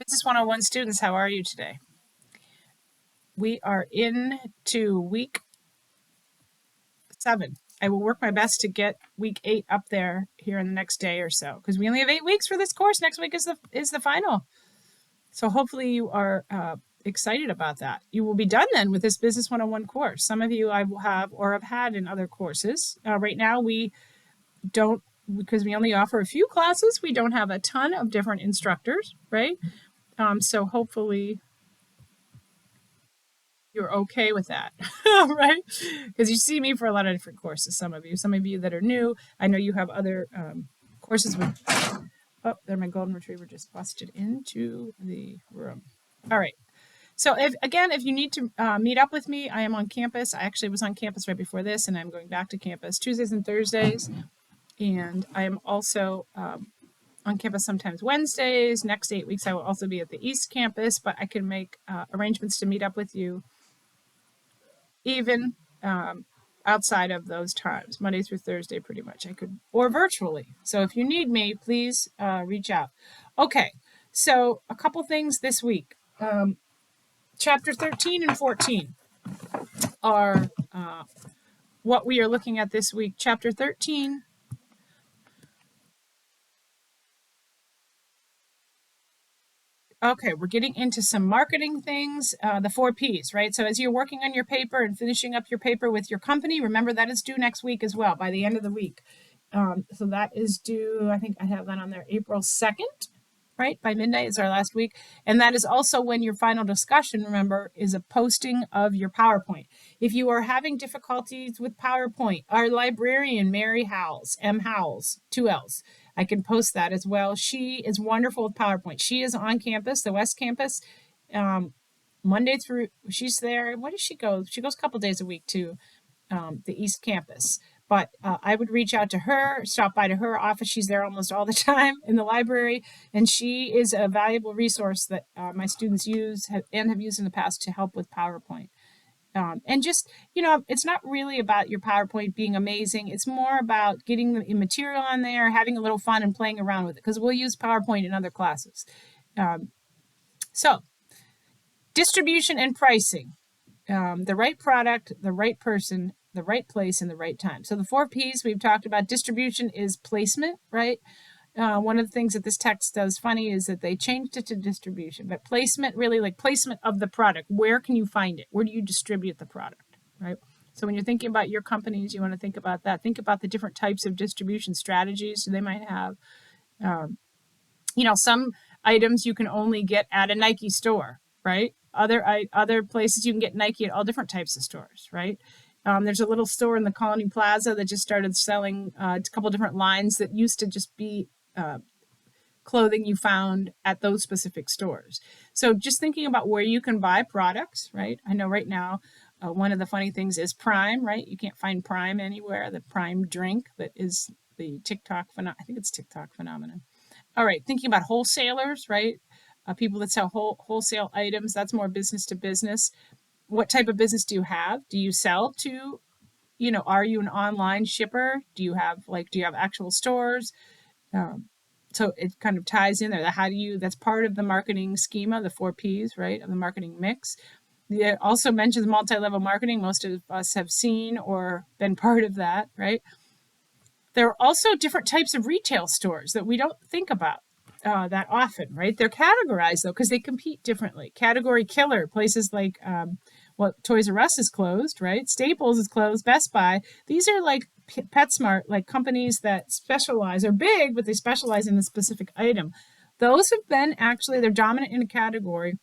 Business 101 students, how are you today? We are into week 7. I will work my best to get week 8 up there here in the next day or so because we only have 8 weeks for this course. Next week is the final. So hopefully you are excited about that. You will be done then with this Business 101 course. Some of you I will have or have had in other courses. Right now we don't, because we only offer a few classes, we don't have a ton of different instructors, right? So hopefully you're okay with that, right? Because you see me for a lot of different courses. Some of you that are new, I know you have other courses with. Oh, there, my golden retriever just busted into the room. All right. So if you need to meet up with me, I am on campus. I actually was on campus right before this, and I'm going back to campus Tuesdays and Thursdays. And I am also on campus sometimes Wednesdays. Next 8 weeks, I will also be at the East Campus, but I can make arrangements to meet up with you even outside of those times, Monday through Thursday, pretty much. I could, or virtually. So if you need me, please reach out. Okay, so a couple things this week. Chapter 13 and 14 are what we are looking at this week. Chapter 13. Okay, we're getting into some marketing things, the 4 Ps, right? So as you're working on your paper and finishing up your paper with your company, remember that is due next week as well, by the end of the week. So that is due, I think I have that on there, April 2nd, right? By midnight is our last week. And that is also when your final discussion, remember, is a posting of your PowerPoint. If you are having difficulties with PowerPoint, our librarian, Mary Howells, M. Howells, 2 L's, I can post that as well. She is wonderful with PowerPoint. She is on campus, the West Campus, Monday through, she's there. Where does she go? She goes a couple days a week to the East Campus. But I would reach out to her, stop by to her office. She's there almost all the time in the library. And she is a valuable resource that my students use and have used in the past to help with PowerPoint. And just, it's not really about your PowerPoint being amazing. It's more about getting the material on there, having a little fun and playing around with it, because we'll use PowerPoint in other classes. So distribution and pricing, the right product, the right person, the right place, and the right time. So the 4 Ps we've talked about. Distribution is placement, right? One of the things that this text does funny is that they changed it to distribution, but placement, really like placement of the product. Where can you find it? Where do you distribute the product, right? So when you're thinking about your companies, you want to think about that. Think about the different types of distribution strategies they might have. Some items you can only get at a Nike store, right? Other places you can get Nike at all different types of stores, right? There's a little store in the Colony Plaza that just started selling a couple different lines that used to just be clothing you found at those specific stores. So just thinking about where you can buy products, right? I know right now, one of the funny things is Prime, right? You can't find Prime anywhere, the Prime drink that is the TikTok, I think it's TikTok phenomenon. All right, thinking about wholesalers, right? People that sell wholesale items, that's more business to business. What type of business do you have? Do you sell to, are you an online shipper? Do you have actual stores? So it kind of ties in there. That's part of the marketing schema, the 4 Ps, right, of the marketing mix. It also mentions multi-level marketing. Most of us have seen or been part of that, right? There are also different types of retail stores that we don't think about that often, right? They're categorized, though, because they compete differently. Category killer, places like, Toys R Us is closed, right? Staples is closed, Best Buy. These are like PetSmart, like companies that specialize, are big, but they specialize in a specific item. Those have been they're dominant in a category,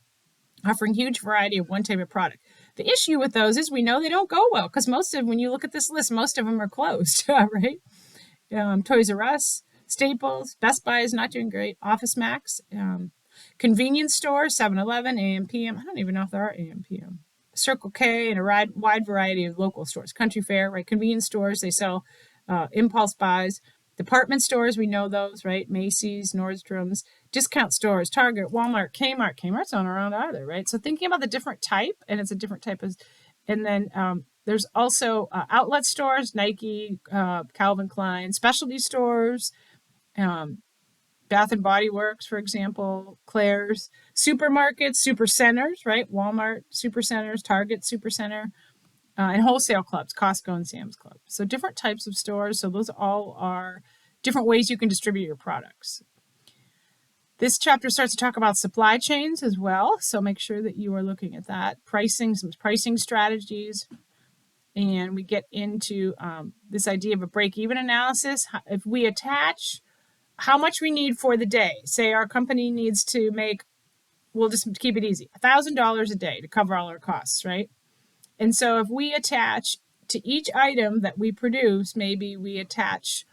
offering huge variety of one type of product. The issue with those is we know they don't go well, because when you look at this list, most of them are closed, right? Toys R Us, Staples, Best Buy is not doing great, Office Max, convenience stores, 7-Eleven, AM, PM. I don't even know if there are AM, PM. Circle K, and a wide variety of local stores. Country Fair, right? Convenience stores, they sell impulse buys. Department stores, we know those, right? Macy's, Nordstrom's. Discount stores, Target, Walmart, Kmart. Kmart's not around either, right? So thinking about the different type, and it's a different type of, and then there's also outlet stores, Nike, Calvin Klein, specialty stores, Bath and Body Works, for example, Claire's, supermarkets, super centers, right? Walmart, super centers, Target, super center, and wholesale clubs, Costco and Sam's Club. So different types of stores. So those all are different ways you can distribute your products. This chapter starts to talk about supply chains as well. So make sure that you are looking at that. Pricing, some pricing strategies. And we get into this idea of a break-even analysis. If we attach how much we need for the day, say our company needs to make, we'll just keep it easy, $1,000 a day to cover all our costs, right? And so if we attach to each item that we produce, maybe we attach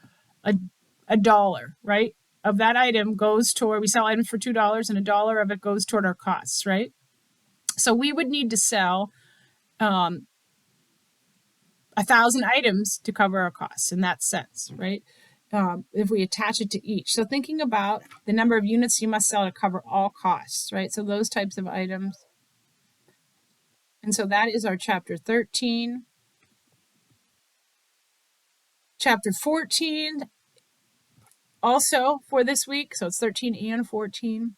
a dollar, right? Of that item goes toward, we sell items for $2 and $1 of it goes toward our costs, right? So we would need to sell 1,000 items to cover our costs in that sense, right? If we attach it to each. So thinking about the number of units you must sell to cover all costs, right? So those types of items. And so that is our chapter 13. Chapter 14, also for this week, so it's 13 and 14.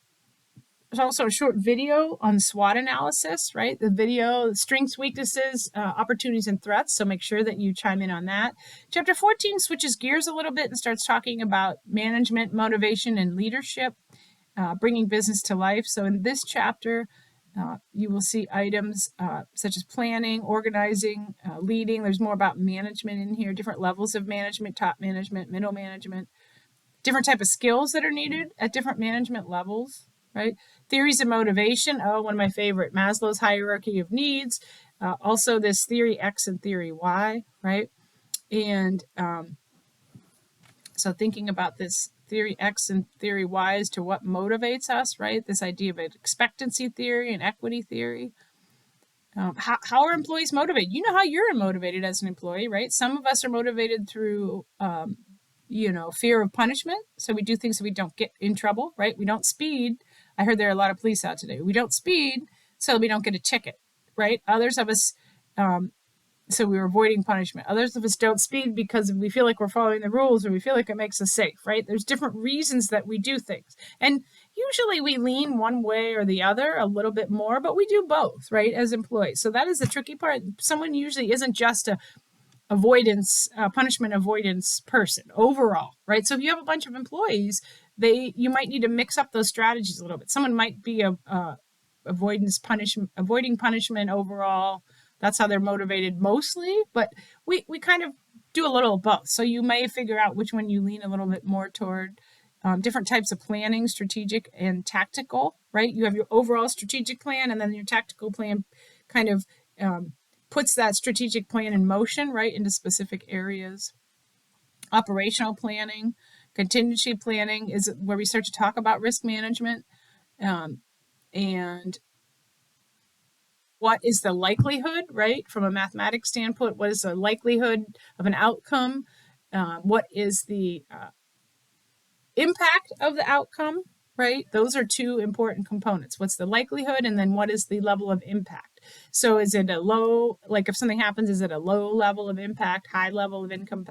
There's also a short video on SWOT analysis, right? The video, strengths, weaknesses, opportunities, and threats. So make sure that you chime in on that. Chapter 14 switches gears a little bit and starts talking about management, motivation, and leadership, bringing business to life. So in this chapter, you will see items such as planning, organizing, leading. There's more about management in here, different levels of management, top management, middle management, different type of skills that are needed at different management levels, right? Theories of motivation. Oh, one of my favorite, Maslow's hierarchy of needs. Also this theory X and theory Y, right? And so thinking about this theory X and theory Y as to what motivates us, right? This idea of an expectancy theory and equity theory. How are employees motivated? You know how you're motivated as an employee, right? Some of us are motivated through, fear of punishment. So we do things so we don't get in trouble, right? We don't speed. I heard there are a lot of police out today. We don't speed so we don't get a ticket, right? Others of us, so we're avoiding punishment. Others of us don't speed because we feel like we're following the rules or we feel like it makes us safe, right? There's different reasons that we do things. And usually we lean one way or the other a little bit more, but we do both, right, as employees. So that is the tricky part. Someone usually isn't just a punishment avoidance person overall, right? So if you have a bunch of employees, you might need to mix up those strategies a little bit. Someone might be avoiding punishment overall. That's how they're motivated mostly, but we kind of do a little of both. So you may figure out which one you lean a little bit more toward. Different types of planning, strategic and tactical, right? You have your overall strategic plan, and then your tactical plan kind of puts that strategic plan in motion, right, into specific areas. Operational planning, contingency planning is where we start to talk about risk management and what is the likelihood, right, from a mathematics standpoint, what is the likelihood of an outcome, what is the impact of the outcome, right? Those are two important components. What's the likelihood, and then what is the level of impact? So is it a low, like if something happens, is it a low level of impact, high level of income,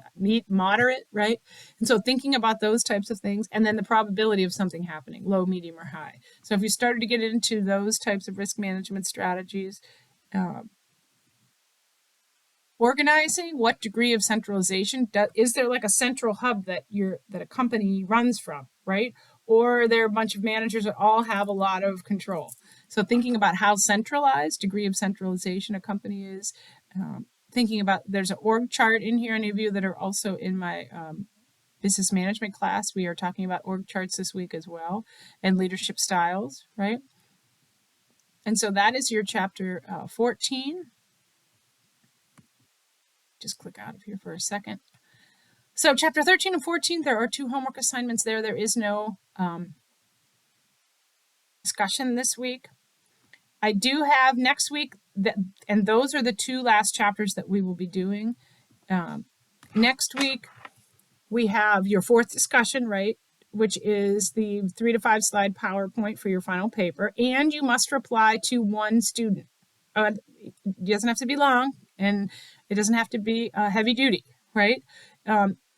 moderate, right? And so thinking about those types of things, and then the probability of something happening, low, medium, or high. So if you started to get into those types of risk management strategies, organizing, what degree of centralization, is there like a central hub that a company runs from, right? Or are there a bunch of managers that all have a lot of control? So thinking about how centralized, degree of centralization a company is, thinking about, there's an org chart in here. Any of you that are also in my business management class, we are talking about org charts this week as well, and leadership styles, right? And so that is your chapter 14. Just click out of here for a second. So chapter 13 and 14, there are two homework assignments there. There is no discussion this week. I do have next week, and those are the two last chapters that we will be doing. Next week, we have your fourth discussion, right, which is the 3 to 5 slide PowerPoint for your final paper, and you must reply to one student. It doesn't have to be long, and it doesn't have to be heavy duty, right?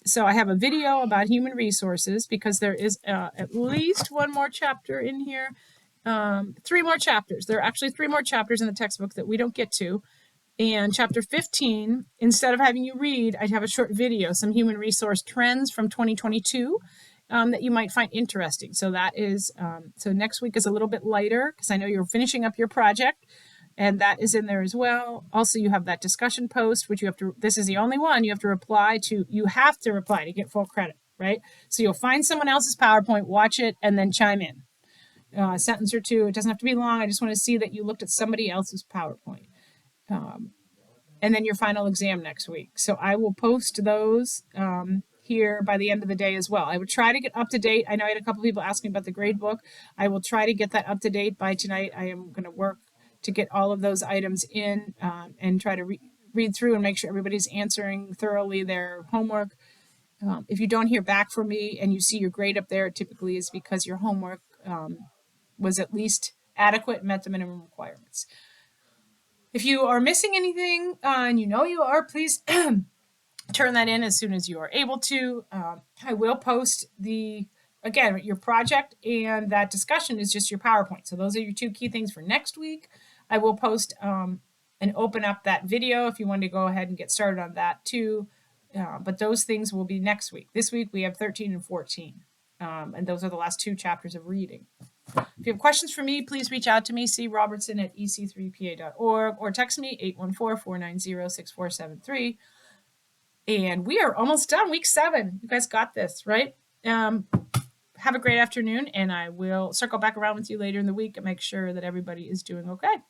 So I have a video about human resources because there is at least one more chapter in here. 3 more chapters. There are actually 3 more chapters in the textbook that we don't get to. And chapter 15, instead of having you read, I'd have a short video, some human resource trends from 2022 that you might find interesting. So that is, so next week is a little bit lighter because I know you're finishing up your project, and that is in there as well. Also, you have that discussion post, which you have to, this is the only one you have to reply to. You have to reply to get full credit, right? So you'll find someone else's PowerPoint, watch it, and then chime in. A sentence or two. It doesn't have to be long. I just want to see that you looked at somebody else's PowerPoint. And then your final exam next week. So I will post those here by the end of the day as well. I would try to get up to date. I know I had a couple people asking about the grade book. I will try to get that up to date by tonight. I am going to work to get all of those items in and try to read through and make sure everybody's answering thoroughly their homework. If you don't hear back from me and you see your grade up there, it typically is because your homework was at least adequate and met the minimum requirements. If you are missing anything and you know you are, please turn that in as soon as you are able to. I will post again, your project and that discussion is just your PowerPoint. So those are your 2 key things for next week. I will post and open up that video if you want to go ahead and get started on that too. But those things will be next week. This week we have 13 and 14. And those are the last 2 chapters of reading. If you have questions for me, please reach out to me, crobertson@ec3pa.org, or text me 814-490-6473. And we are almost done, week 7. You guys got this, right? Have a great afternoon, and I will circle back around with you later in the week and make sure that everybody is doing okay.